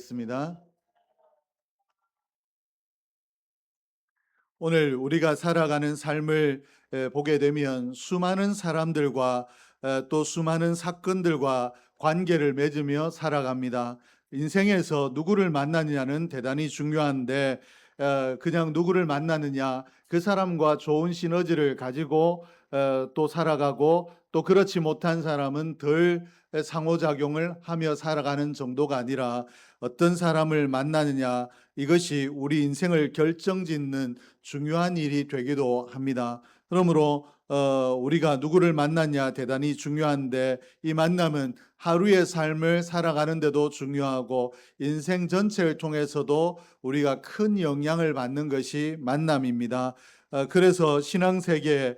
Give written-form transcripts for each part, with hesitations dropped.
기도하겠습니다. 오늘 우리가 살아가는 삶을 보게 되면 수많은 사람들과 또 수많은 사건들과 관계를 맺으며 살아갑니다. 인생에서 누구를 만나느냐는 대단히 중요한데 그냥 누구를 만나느냐, 그 사람과 좋은 시너지를 가지고 또 살아가고, 또 그렇지 못한 사람은 덜 상호작용을 하며 살아가는 정도가 아니라 어떤 사람을 만나느냐, 이것이 우리 인생을 결정짓는 중요한 일이 되기도 합니다. 그러므로 우리가 누구를 만났냐 대단히 중요한데, 이 만남은 하루의 삶을 살아가는 데도 중요하고 인생 전체를 통해서도 우리가 큰 영향을 받는 것이 만남입니다. 그래서 신앙세계에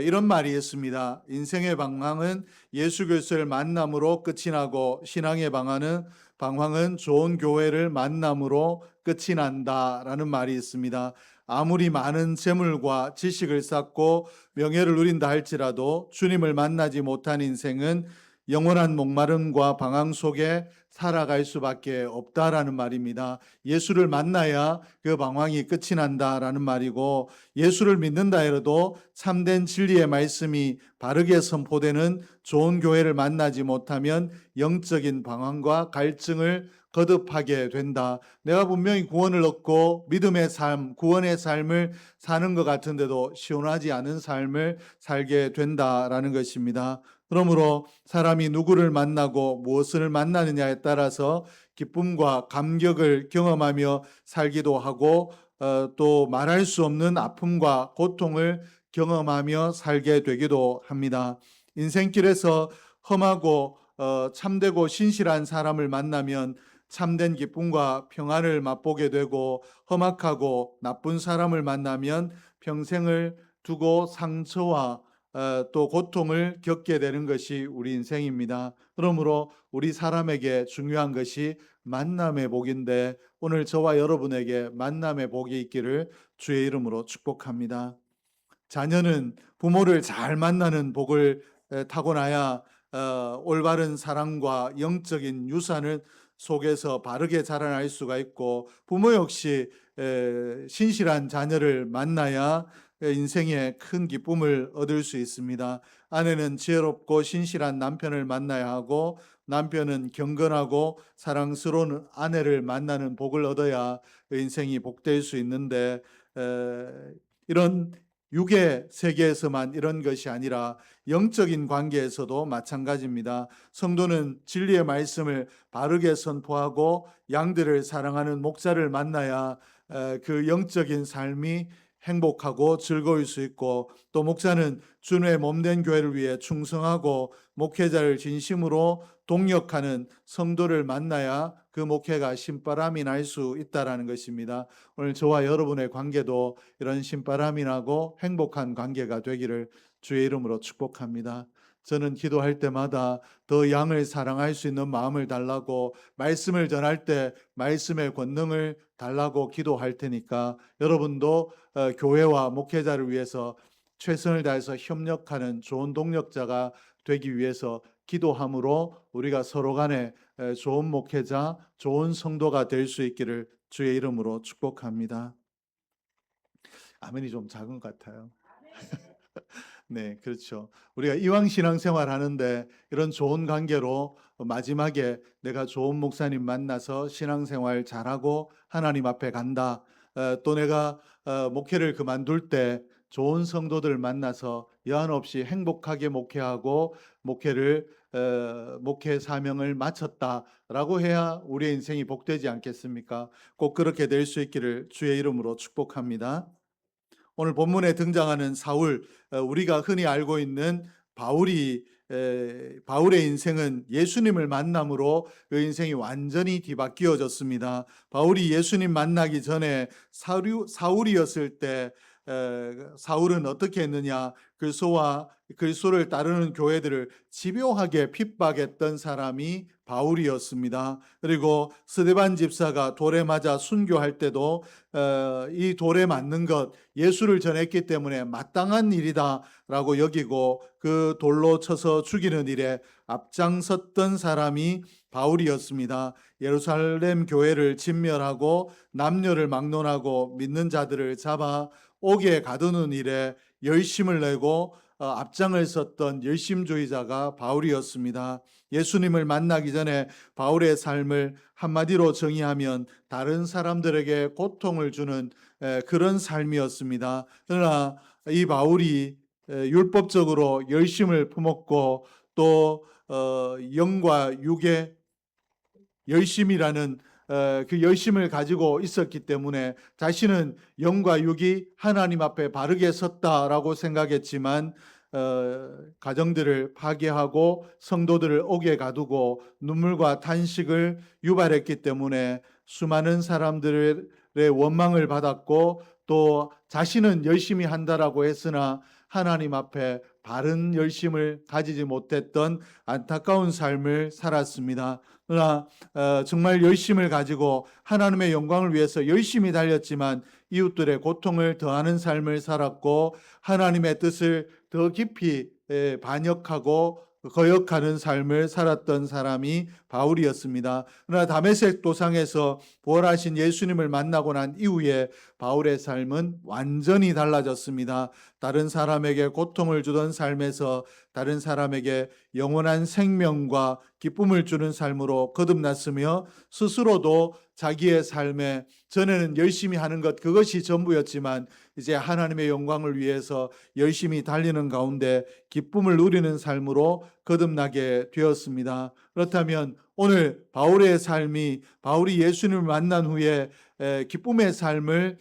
이런 말이 있습니다. 인생의 방황은 예수 그리스도를 만남으로 끝이 나고, 신앙의 방황은 좋은 교회를 만남으로 끝이 난다라는 말이 있습니다. 아무리 많은 재물과 지식을 쌓고 명예를 누린다 할지라도 주님을 만나지 못한 인생은 영원한 목마름과 방황 속에 살아갈 수밖에 없다라는 말입니다. 예수를 만나야 그 방황이 끝이 난다라는 말이고, 예수를 믿는다 해도 참된 진리의 말씀이 바르게 선포되는 좋은 교회를 만나지 못하면 영적인 방황과 갈증을 거듭하게 된다. 내가 분명히 구원을 얻고 믿음의 삶, 구원의 삶을 사는 것 같은데도 시원하지 않은 삶을 살게 된다라는 것입니다. 그러므로 사람이 누구를 만나고 무엇을 만나느냐에 따라서 기쁨과 감격을 경험하며 살기도 하고, 또 말할 수 없는 아픔과 고통을 경험하며 살게 되기도 합니다. 인생길에서 험하고 참되고 신실한 사람을 만나면 참된 기쁨과 평안을 맛보게 되고, 험악하고 나쁜 사람을 만나면 평생을 두고 상처와 또 고통을 겪게 되는 것이 우리 인생입니다. 그러므로 우리 사람에게 중요한 것이 만남의 복인데, 오늘 저와 여러분에게 만남의 복이 있기를 주의 이름으로 축복합니다. 자녀는 부모를 잘 만나는 복을 타고나야 올바른 사랑과 영적인 유산을 속에서 바르게 자라날 수가 있고, 부모 역시 신실한 자녀를 만나야 인생에 큰 기쁨을 얻을 수 있습니다. 아내는 지혜롭고 신실한 남편을 만나야 하고, 남편은 경건하고 사랑스러운 아내를 만나는 복을 얻어야 인생이 복될 수 있는데, 이런 육의 세계에서만 이런 것이 아니라 영적인 관계에서도 마찬가지입니다. 성도는 진리의 말씀을 바르게 선포하고 양들을 사랑하는 목자를 만나야 그 영적인 삶이 행복하고 즐거울 수 있고, 또 목사는 주의 몸된 교회를 위해 충성하고 목회자를 진심으로 동역하는 성도를 만나야 그 목회가 신바람이 날 수 있다라는 것입니다. 오늘 저와 여러분의 관계도 이런 신바람이 나고 행복한 관계가 되기를 주의 이름으로 축복합니다. 저는 기도할 때마다 더 양을 사랑할 수 있는 마음을 달라고, 말씀을 전할 때 말씀의 권능을 달라고 기도할 테니까, 여러분도 교회와 목회자를 위해서 최선을 다해서 협력하는 좋은 동력자가 되기 위해서 기도함으로 우리가 서로 간에 좋은 목회자, 좋은 성도가 될 수 있기를 주의 이름으로 축복합니다. 아멘이 좀 작은 것 같아요. 네, 그렇죠. 우리가 이왕 신앙생활 하는데 이런 좋은 관계로 마지막에 내가 좋은 목사님 만나서 신앙생활 잘하고 하나님 앞에 간다. 또 내가 목회를 그만둘 때 좋은 성도들 만나서 여한 없이 행복하게 목회하고 목회 사명을 마쳤다라고 해야 우리의 인생이 복되지 않겠습니까? 꼭 그렇게 될 수 있기를 주의 이름으로 축복합니다. 오늘 본문에 등장하는 사울, 우리가 흔히 알고 있는 바울의 인생은 예수님을 만남으로 그 인생이 완전히 뒤바뀌어졌습니다. 바울이 예수님 만나기 전에 사울이었을 때 사울은 어떻게 했느냐? 그리스도를 따르는 교회들을 집요하게 핍박했던 사람이 바울이었습니다. 그리고 스데반 집사가 돌에 맞아 순교할 때도 이 돌에 맞는 것 예수를 전했기 때문에 마땅한 일이다라고 여기고 그 돌로 쳐서 죽이는 일에 앞장섰던 사람이 바울이었습니다. 예루살렘 교회를 진멸하고 남녀를 막론하고 믿는 자들을 잡아 옥에 가두는 일에 열심을 내고 앞장을 섰던 열심주의자가 바울이었습니다. 예수님을 만나기 전에 바울의 삶을 한마디로 정의하면 다른 사람들에게 고통을 주는 그런 삶이었습니다. 그러나 이 바울이 율법적으로 열심을 품었고 또 영과 육의 열심이라는 그 열심을 가지고 있었기 때문에 자신은 영과 육이 하나님 앞에 바르게 섰다라고 생각했지만 가정들을 파괴하고 성도들을 옥에 가두고 눈물과 탄식을 유발했기 때문에 수많은 사람들의 원망을 받았고 또 자신은 열심히 한다라고 했으나 하나님 앞에 바른 열심을 가지지 못했던 안타까운 삶을 살았습니다. 그러나 정말 열심을 가지고 하나님의 영광을 위해서 열심히 달렸지만 이웃들의 고통을 더하는 삶을 살았고 하나님의 뜻을 더 깊이 반역하고 거역하는 삶을 살았던 사람이 바울이었습니다. 그러나 다메섹 도상에서 부활하신 예수님을 만나고 난 이후에 바울의 삶은 완전히 달라졌습니다. 다른 사람에게 고통을 주던 삶에서 다른 사람에게 영원한 생명과 기쁨을 주는 삶으로 거듭났으며 스스로도 자기의 삶에 전에는 열심히 하는 것 그것이 전부였지만 이제 하나님의 영광을 위해서 열심히 달리는 가운데 기쁨을 누리는 삶으로 거듭나게 되었습니다. 그렇다면 오늘 바울의 삶이 바울이 예수님을 만난 후에 기쁨의 삶을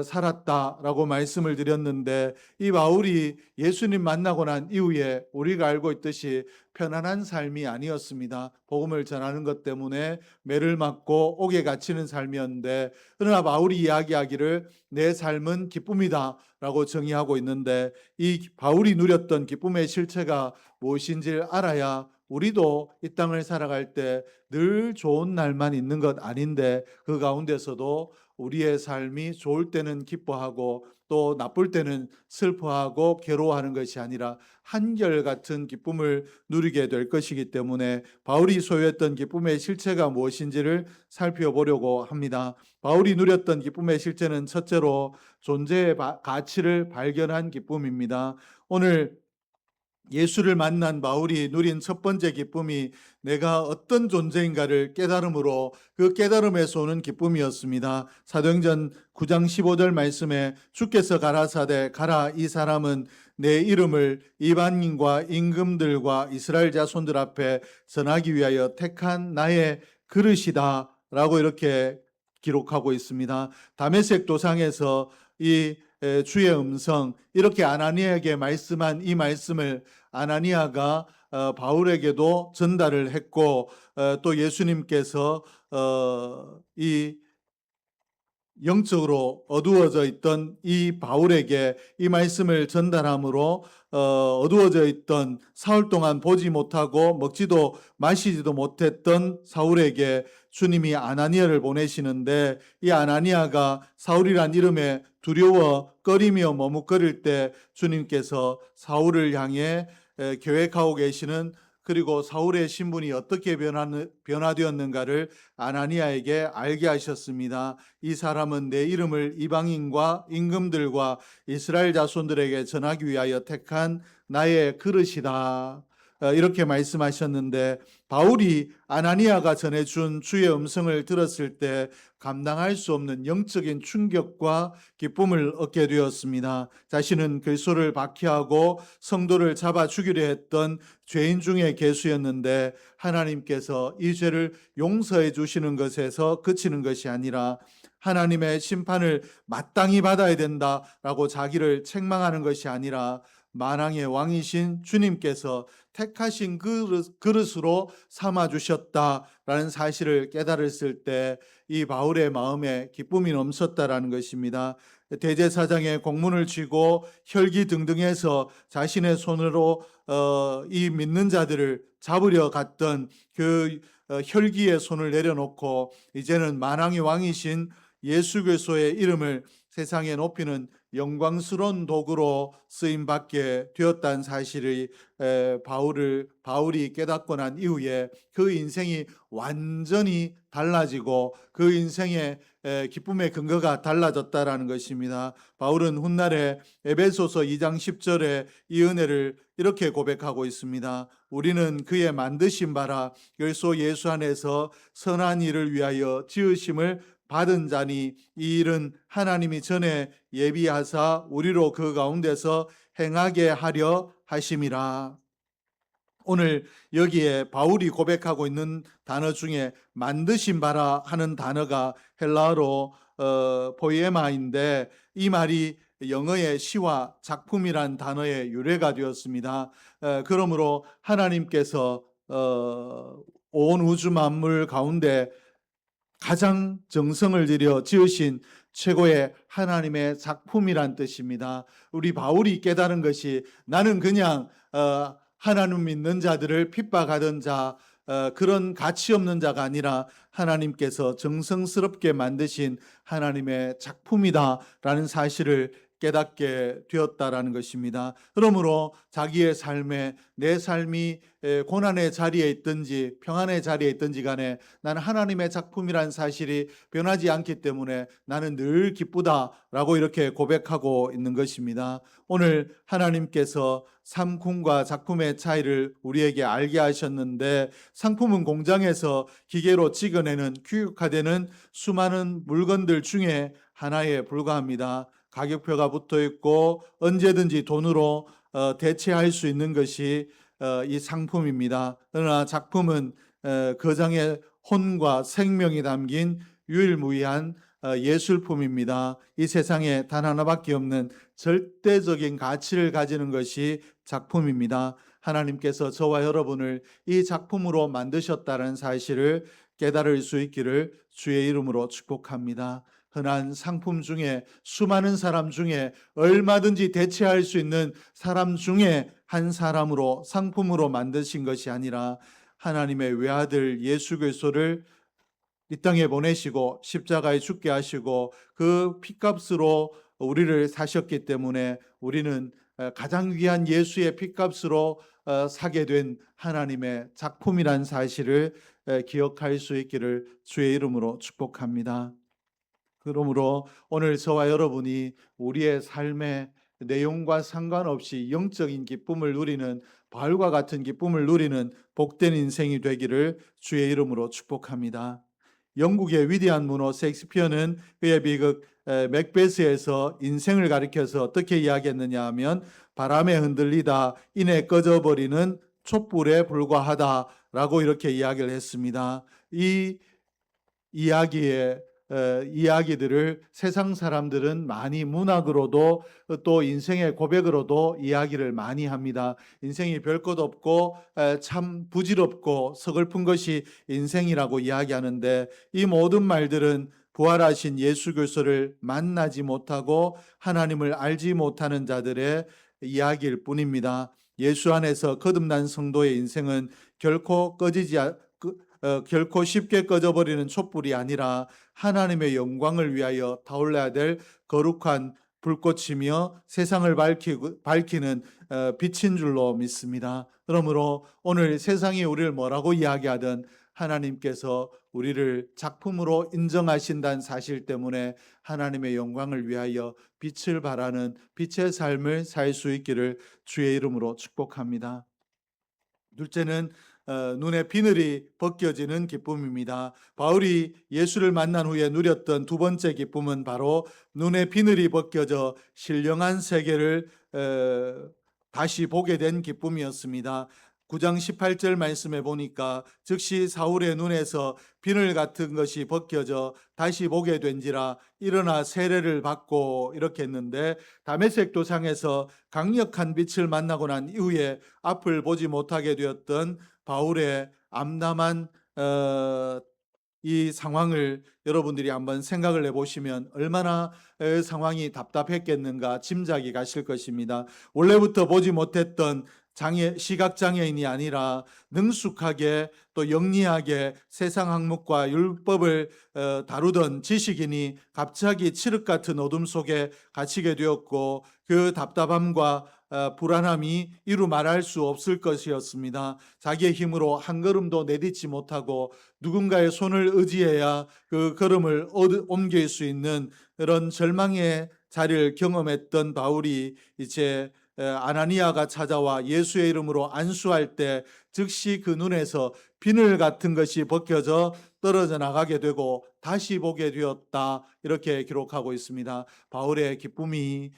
살았다라고 말씀을 드렸는데 이 바울이 예수님 만나고 난 이후에 우리가 알고 있듯이 편안한 삶이 아니었습니다. 복음을 전하는 것 때문에 매를 맞고 옥에 갇히는 삶이었는데 그러나 바울이 이야기하기를 내 삶은 기쁨이다라고 정의하고 있는데 이 바울이 누렸던 기쁨의 실체가 무엇인지를 알아야 우리도 이 땅을 살아갈 때 늘 좋은 날만 있는 것 아닌데 그 가운데서도 우리의 삶이 좋을 때는 기뻐하고 또 나쁠 때는 슬퍼하고 괴로워하는 것이 아니라 한결같은 기쁨을 누리게 될 것이기 때문에 바울이 소유했던 기쁨의 실체가 무엇인지를 살펴보려고 합니다. 바울이 누렸던 기쁨의 실체는 첫째로 존재의 가치를 발견한 기쁨입니다. 오늘 예수를 만난 바울이 누린 첫 번째 기쁨이 내가 어떤 존재인가를 깨달음으로 그 깨달음에서 오는 기쁨이었습니다. 사도행전 9장 15절 말씀에 주께서 가라사대 가라 이 사람은 내 이름을 이방인과 임금들과 이스라엘 자손들 앞에 전하기 위하여 택한 나의 그릇이다 라고 이렇게 기록하고 있습니다. 다메섹 도상에서 이 주의 음성 이렇게 아나니아에게 말씀한 이 말씀을 아나니아가 바울에게도 전달을 했고 또 예수님께서 이 영적으로 어두워져 있던 이 바울에게 이 말씀을 전달함으로 어두워져 있던 사흘 동안 보지 못하고 먹지도 마시지도 못했던 사울에게 주님이 아나니아를 보내시는데 이 아나니아가 사울이란 이름에 두려워 꺼리며 머뭇거릴 때 주님께서 사울을 향해 계획하고 계시는 그리고 사울의 신분이 어떻게 변화되었는가를 아나니아에게 알게 하셨습니다. 이 사람은 내 이름을 이방인과 임금들과 이스라엘 자손들에게 전하기 위하여 택한 나의 그릇이다. 이렇게 말씀하셨는데 바울이 아나니아가 전해준 주의 음성을 들었을 때 감당할 수 없는 영적인 충격과 기쁨을 얻게 되었습니다. 자신은 그리스도를 박해하고 성도를 잡아 죽이려 했던 죄인 중에 괴수였는데 하나님께서 이 죄를 용서해 주시는 것에서 그치는 것이 아니라 하나님의 심판을 마땅히 받아야 된다라고 자기를 책망하는 것이 아니라 만왕의 왕이신 주님께서 택하신 그릇으로 삼아 주셨다라는 사실을 깨달았을 때 이 바울의 마음에 기쁨이 넘쳤다라는 것입니다. 대제사장의 공문을 쥐고 혈기등등해서 자신의 손으로 이 믿는 자들을 잡으려 갔던 그 혈기의 손을 내려놓고 이제는 만왕의 왕이신 예수 그리스도의 이름을 세상에 높이는 영광스러운 도구로 쓰임 받게 되었다는 사실을 바울이 깨닫고 난 이후에 그 인생이 완전히 달라지고 그 인생의 기쁨의 근거가 달라졌다라는 것입니다. 바울은 훗날에 에베소서 2장 10절에 이 은혜를 이렇게 고백하고 있습니다. 우리는 그의 만드신 바라 그리스도 예수 안에서 선한 일을 위하여 지으심을 받은 자니 이 일은 하나님이 전에 예비하사 우리로 그 가운데서 행하게 하려 하심이라. 오늘 여기에 바울이 고백하고 있는 단어 중에 만드신 바라 하는 단어가 헬라어로 포이에마인데 이 말이 영어의 시와 작품이란 단어의 유래가 되었습니다. 그러므로 하나님께서 온 우주 만물 가운데 가장 정성을 들여 지으신 최고의 하나님의 작품이란 뜻입니다. 우리 바울이 깨달은 것이 나는 그냥 하나님 믿는 자들을 핍박하던 자, 그런 가치 없는 자가 아니라 하나님께서 정성스럽게 만드신 하나님의 작품이다라는 사실을 깨닫게 되었다라는 것입니다. 그러므로 자기의 삶에 내 삶이 고난의 자리에 있든지 평안의 자리에 있든지 간에 나는 하나님의 작품이라는 사실이 변하지 않기 때문에 나는 늘 기쁘다라고 이렇게 고백하고 있는 것입니다. 오늘 하나님께서 상품과 작품의 차이를 우리에게 알게 하셨는데 상품은 공장에서 기계로 찍어내는 규격화되는 수많은 물건들 중에 하나에 불과합니다. 가격표가 붙어 있고 언제든지 돈으로 대체할 수 있는 것이 이 상품입니다. 그러나 작품은 거장의 혼과 생명이 담긴 유일무이한 예술품입니다. 이 세상에 단 하나밖에 없는 절대적인 가치를 가지는 것이 작품입니다. 하나님께서 저와 여러분을 이 작품으로 만드셨다는 사실을 깨달을 수 있기를 주의 이름으로 축복합니다. 흔한 상품 중에 수많은 사람 중에 얼마든지 대체할 수 있는 사람 중에 한 사람으로 상품으로 만드신 것이 아니라 하나님의 외아들 예수 그리스도를 이 땅에 보내시고 십자가에 죽게 하시고 그 피값으로 우리를 사셨기 때문에 우리는 가장 귀한 예수의 피값으로 사게 된 하나님의 작품이란 사실을 기억할 수 있기를 주의 이름으로 축복합니다. 그러므로 오늘 저와 여러분이 우리의 삶의 내용과 상관없이 영적인 기쁨을 누리는 바울과 같은 기쁨을 누리는 복된 인생이 되기를 주의 이름으로 축복합니다. 영국의 위대한 문호 셰익스피어는 그의 비극 맥베스에서 인생을 가리켜서 어떻게 이야기했느냐 하면 바람에 흔들리다 이내 꺼져버리는 촛불에 불과하다라고 이렇게 이야기를 했습니다. 이 이야기들을 세상 사람들은 많이 문학으로도 또 인생의 고백으로도 이야기를 많이 합니다. 인생이 별 것 없고 참 부질없고 서글픈 것이 인생이라고 이야기하는데 이 모든 말들은 부활하신 예수 그리스도를 만나지 못하고 하나님을 알지 못하는 자들의 이야기일 뿐입니다. 예수 안에서 거듭난 성도의 인생은 결코 쉽게 꺼져버리는 촛불이 아니라 하나님의 영광을 위하여 타올라야 될 거룩한 불꽃이며 세상을 밝히는 빛인 줄로 믿습니다. 그러므로 오늘 세상이 우리를 뭐라고 이야기하든 하나님께서 우리를 작품으로 인정하신다는 사실 때문에 하나님의 영광을 위하여 빛을 발하는 빛의 삶을 살 수 있기를 주의 이름으로 축복합니다. 둘째는 눈의 비늘이 벗겨지는 기쁨입니다. 바울이 예수를 만난 후에 누렸던 두 번째 기쁨은 바로 눈의 비늘이 벗겨져 신령한 세계를 다시 보게 된 기쁨이었습니다. 9장 18절 말씀에 보니까 즉시 사울의 눈에서 비늘 같은 것이 벗겨져 다시 보게 된지라 일어나 세례를 받고 이렇게 했는데, 다메섹 도상에서 강력한 빛을 만나고 난 이후에 앞을 보지 못하게 되었던 바울의 암담한 이 상황을 여러분들이 한번 생각을 해보시면 얼마나 상황이 답답했겠는가 짐작이 가실 것입니다. 원래부터 보지 못했던 시각장애인이 아니라 능숙하게 또 영리하게 세상 학문과 율법을 다루던 지식인이 갑자기 칠흑 같은 어둠 속에 갇히게 되었고, 그 답답함과 불안함이 이루 말할 수 없을 것이었습니다. 자기의 힘으로 한 걸음도 내딛지 못하고 누군가의 손을 의지해야 그 걸음을 옮길 수 있는 그런 절망의 자리를 경험했던 바울이 이제 아나니아가 찾아와 예수의 이름으로 안수할 때 즉시 그 눈에서 비늘 같은 것이 벗겨져 떨어져 나가게 되고 다시 보게 되었다, 이렇게 기록하고 있습니다. 바울의 기쁨이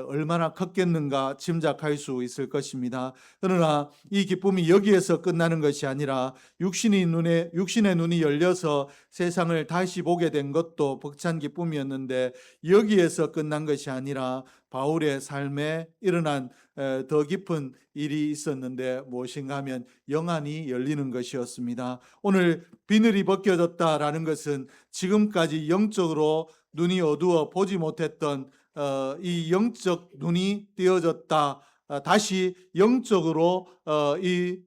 얼마나 컸겠는가 짐작할 수 있을 것입니다. 그러나 이 기쁨이 여기에서 끝나는 것이 아니라 육신의 눈이 열려서 세상을 다시 보게 된 것도 벅찬 기쁨이었는데, 여기에서 끝난 것이 아니라 바울의 삶에 일어난 더 깊은 일이 있었는데 무엇인가 하면 영안이 열리는 것이었습니다. 오늘 비늘이 벗겨졌다라는 것은 지금까지 영적으로 눈이 어두워 보지 못했던 이 영적 눈이 띄어졌다, 다시 영적으로 이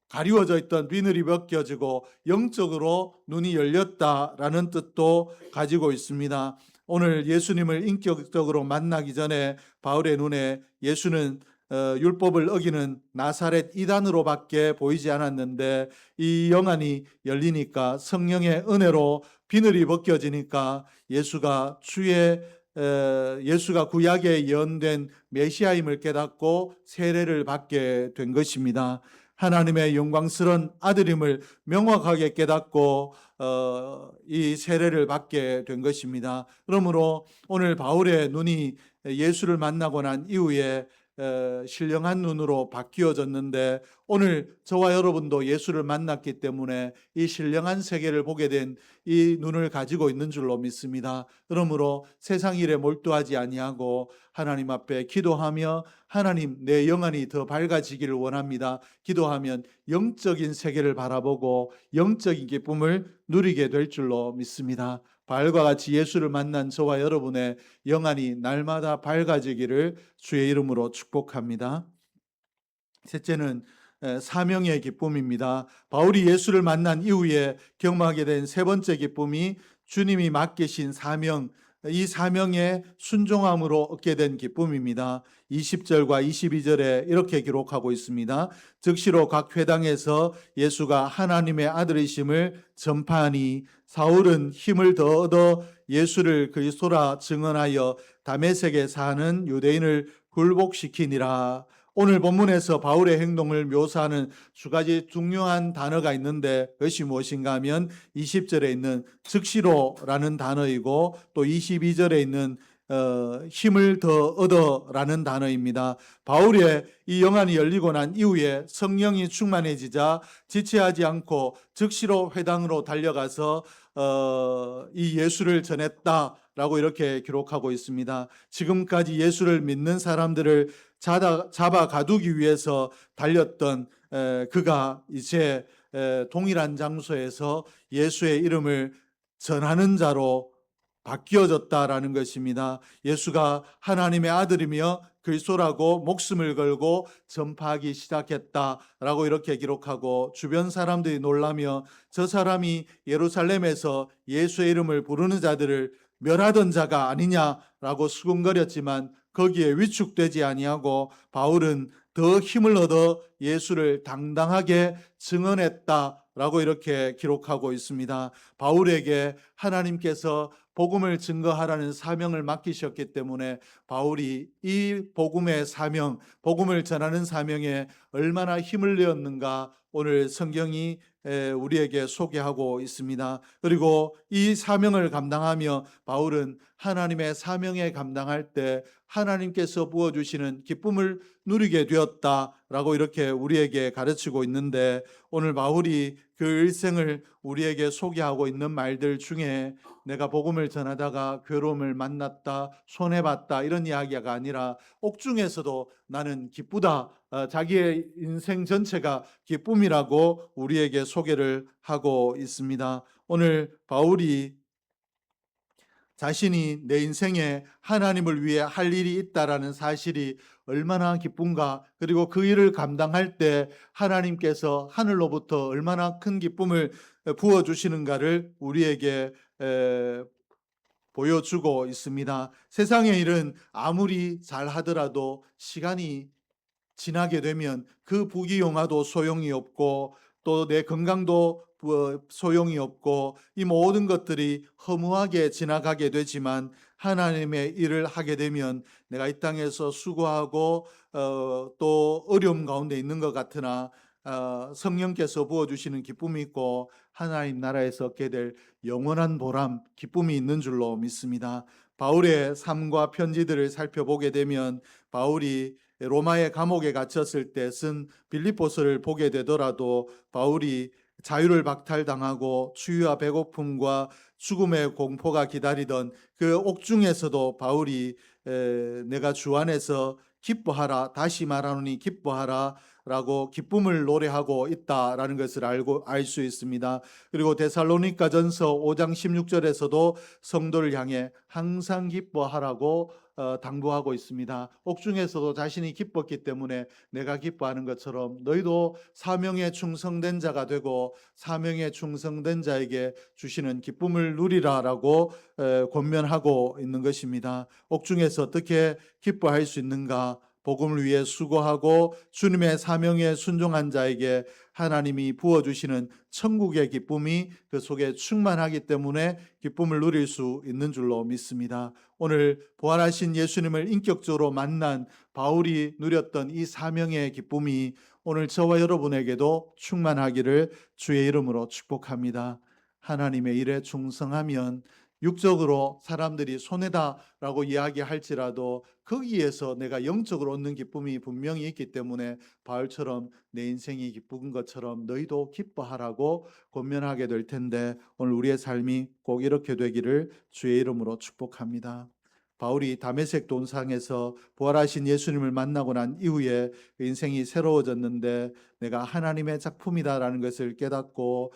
가리워져 있던 비늘이 벗겨지고 영적으로 눈이 열렸다라는 뜻도 가지고 있습니다. 오늘 예수님을 인격적으로 만나기 전에 바울의 눈에 예수는 율법을 어기는 나사렛 이단으로밖에 보이지 않았는데, 이 영안이 열리니까 성령의 은혜로 비늘이 벗겨지니까 예수가 구약에 예언된 메시아임을 깨닫고 세례를 받게 된 것입니다. 하나님의 영광스러운 아들임을 명확하게 깨닫고 이 세례를 받게 된 것입니다. 그러므로 오늘 바울의 눈이 예수를 만나고 난 이후에 신령한 눈으로 바뀌어졌는데, 오늘 저와 여러분도 예수를 만났기 때문에 이 신령한 세계를 보게 된 이 눈을 가지고 있는 줄로 믿습니다. 그러므로 세상 일에 몰두하지 아니하고 하나님 앞에 기도하며, 하나님 내 영안이 더 밝아지기를 원합니다. 기도하면 영적인 세계를 바라보고 영적인 기쁨을 누리게 될 줄로 믿습니다. 바울과 같이 예수를 만난 저와 여러분의 영안이 날마다 밝아지기를 주의 이름으로 축복합니다. 셋째는 사명의 기쁨입니다. 바울이 예수를 만난 이후에 경험하게 된 세 번째 기쁨이 주님이 맡기신 사명, 이 사명에 순종함으로 얻게 된 기쁨입니다. 20절과 22절에 이렇게 기록하고 있습니다. 즉시로 각 회당에서 예수가 하나님의 아들이심을 전파하니 사울은 힘을 더 얻어 예수를 그리스도라 증언하여 다메섹에 사는 유대인을 굴복시키니라. 오늘 본문에서 바울의 행동을 묘사하는 두 가지 중요한 단어가 있는데, 그것이 무엇인가 하면 20절에 있는 즉시로라는 단어이고 또 22절에 있는 힘을 더 얻어라는 단어입니다. 바울의 이 영안이 열리고 난 이후에 성령이 충만해지자 지체하지 않고 즉시로 회당으로 달려가서 이 예수를 전했다라고 이렇게 기록하고 있습니다. 지금까지 예수를 믿는 사람들을 잡아 가두기 위해서 달렸던 그가 이제 동일한 장소에서 예수의 이름을 전하는 자로 바뀌어졌다라는 것입니다. 예수가 하나님의 아들이며 그리스도라고 목숨을 걸고 전파하기 시작했다라고 이렇게 기록하고, 주변 사람들이 놀라며 저 사람이 예루살렘에서 예수의 이름을 부르는 자들을 멸하던 자가 아니냐라고 수군거렸지만 거기에 위축되지 아니하고 바울은 더 힘을 얻어 예수를 당당하게 증언했다라고 이렇게 기록하고 있습니다. 바울에게 하나님께서 복음을 증거하라는 사명을 맡기셨기 때문에 바울이 이 복음의 사명, 복음을 전하는 사명에 얼마나 힘을 내었는가 오늘 성경이 우리에게 소개하고 있습니다. 그리고 이 사명을 감당하며 바울은 하나님의 사명에 감당할 때 하나님께서 부어주시는 기쁨을 누리게 되었다라고 이렇게 우리에게 가르치고 있는데, 오늘 바울이 그 일생을 우리에게 소개하고 있는 말들 중에 내가 복음을 전하다가 괴로움을 만났다, 손해봤다 이런 이야기가 아니라 옥중에서도 나는 기쁘다, 자기의 인생 전체가 기쁨이라고 우리에게 소개를 하고 있습니다. 오늘 바울이 자신이 내 인생에 하나님을 위해 할 일이 있다라는 사실이 얼마나 기쁜가, 그리고 그 일을 감당할 때 하나님께서 하늘로부터 얼마나 큰 기쁨을 부어주시는가를 우리에게 보여주고 있습니다. 세상의 일은 아무리 잘하더라도 시간이 지나게 되면 그 부귀영화도 소용이 없고 또 내 건강도 소용이 없고 이 모든 것들이 허무하게 지나가게 되지만, 하나님의 일을 하게 되면 내가 이 땅에서 수고하고 또 어려움 가운데 있는 것 같으나 성령께서 부어주시는 기쁨이 있고 하나님 나라에서 얻게 될 영원한 보람, 기쁨이 있는 줄로 믿습니다. 바울의 삶과 편지들을 살펴보게 되면 바울이 로마의 감옥에 갇혔을 때 쓴 빌립보서를 보게 되더라도 바울이 자유를 박탈당하고 추위와 배고픔과 죽음의 공포가 기다리던 그 옥중에서도 바울이 내가 주 안에서 기뻐하라, 다시 말하노니 기뻐하라 라고 기쁨을 노래하고 있다라는 것을 알 수 있습니다. 그리고 데살로니가전서 5장 16절에서도 성도를 향해 항상 기뻐하라고 당부하고 있습니다. 옥중에서도 자신이 기뻤기 때문에 내가 기뻐하는 것처럼 너희도 사명에 충성된 자가 되고 사명에 충성된 자에게 주시는 기쁨을 누리라라고 권면하고 있는 것입니다. 옥중에서 어떻게 기뻐할 수 있는가? 복음을 위해 수고하고 주님의 사명에 순종한 자에게 하나님이 부어주시는 천국의 기쁨이 그 속에 충만하기 때문에 기쁨을 누릴 수 있는 줄로 믿습니다. 오늘 부활하신 예수님을 인격적으로 만난 바울이 누렸던 이 사명의 기쁨이 오늘 저와 여러분에게도 충만하기를 주의 이름으로 축복합니다. 하나님의 일에 충성하면 육적으로 사람들이 손해다라고 이야기할지라도 거기에서 내가 영적으로 얻는 기쁨이 분명히 있기 때문에 바울처럼 내 인생이 기쁜 것처럼 너희도 기뻐하라고 권면하게 될 텐데, 오늘 우리의 삶이 꼭 이렇게 되기를 주의 이름으로 축복합니다. 바울이 다메섹 돈상에서 부활하신 예수님을 만나고 난 이후에 인생이 새로워졌는데, 내가 하나님의 작품이다라는 것을 깨닫고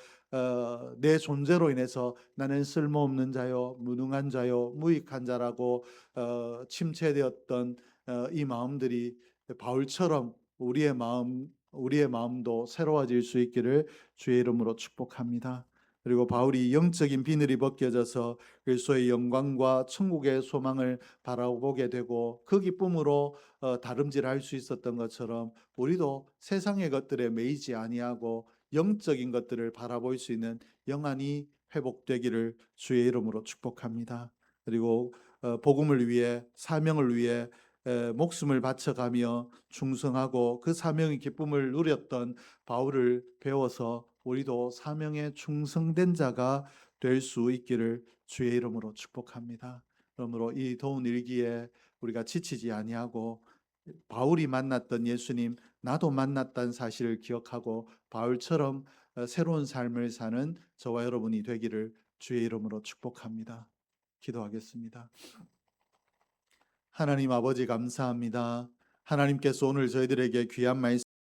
내 존재로 인해서 나는 쓸모없는 자요, 무능한 자요, 무익한 자라고 침체되었던 이 마음들이 바울처럼 우리의 마음도 새로워질 수 있기를 주의 이름으로 축복합니다. 그리고 바울이 영적인 비늘이 벗겨져서 그리스도의 영광과 천국의 소망을 바라보게 되고 그 기쁨으로 다름질할 수 있었던 것처럼 우리도 세상의 것들에 매이지 아니하고 영적인 것들을 바라볼 수 있는 영안이 회복되기를 주의 이름으로 축복합니다. 그리고 복음을 위해, 사명을 위해 목숨을 바쳐가며 충성하고 그 사명의 기쁨을 누렸던 바울을 배워서 우리도 사명에 충성된 자가 될 수 있기를 주의 이름으로 축복합니다. 그러므로 이 더운 일기에 우리가 지치지 아니하고 바울이 만났던 예수님, 나도 만났다는 사실을 기억하고 바울처럼 새로운 삶을 사는 저와 여러분이 되기를 주의 이름으로 축복합니다. 기도하겠습니다. 하나님 아버지 감사합니다. 하나님께서 오늘 저희들에게 귀한 말씀